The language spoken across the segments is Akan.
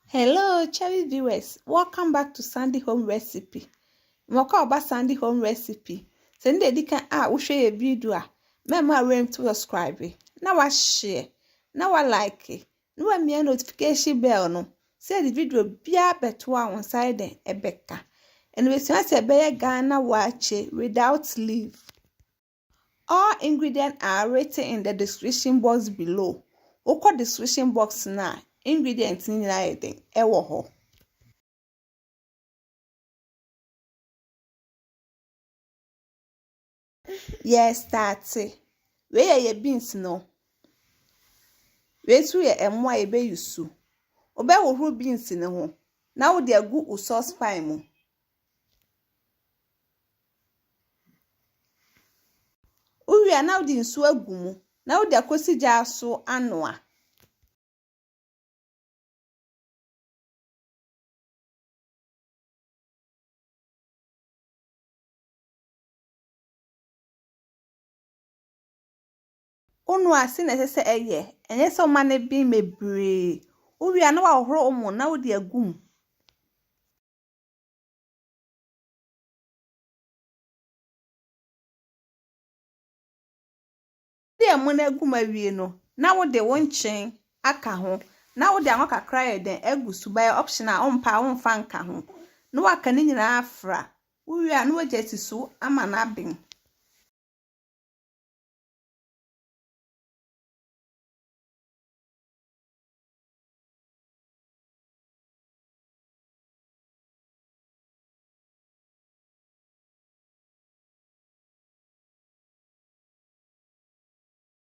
Hello, cherry viewers. Welcome back to Sandy Home Recipe. Mwaka oba Sandy Home Recipe. Sende dika ushe video mema rem to subscribe. Na wa share. Na wa like. Na wa mia notification bell no. Say the video bia betwa on side ebeka. And we say Ghana Waakye without leaf. All ingredients are written in the description box below. Oko description box na ingredients ni na eden ewo ho. Yes, start. We ye beans no. We tu ye emo a ebe yusu. Obe wohuru beans ne ho. Na wo de agu u sauce pan mu. Uwi na wo de nsu agu mu. Na wo de akosi gya so anoa. Onu ase na sese eye enye se ma na bi mebre uwi na wa horo omo na wo de agum de mo na agum awie no na wo de wonchen aka ho na wo de anwa kakra ye den agusu by optional ompa wonfa nka ho na wa ka ni nyina afra uwi na wo je tisu ama na bin.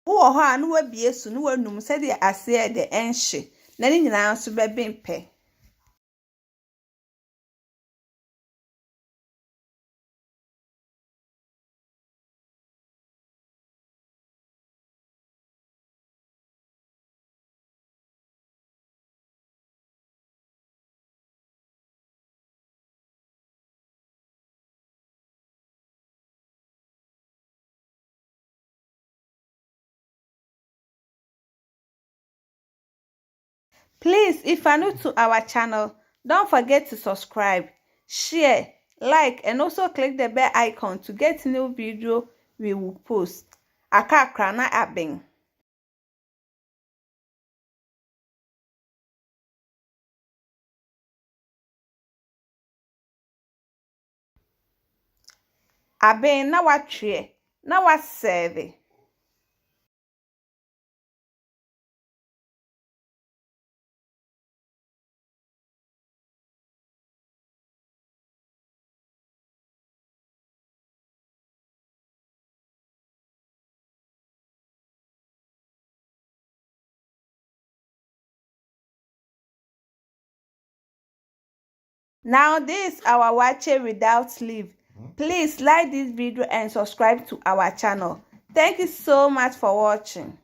Wo ho a no wabie su no wanum se de ase e de enhye na ni nyina so be bempe. Please, if you're new to our channel, don't forget to subscribe, share, like, and also click the bell icon to get new video we will post. Akakra na abeng. Abeng na watwe, na waserve. Now this is our Waakye without leaf. Please like this video and subscribe to our channel. Thank you so much for watching.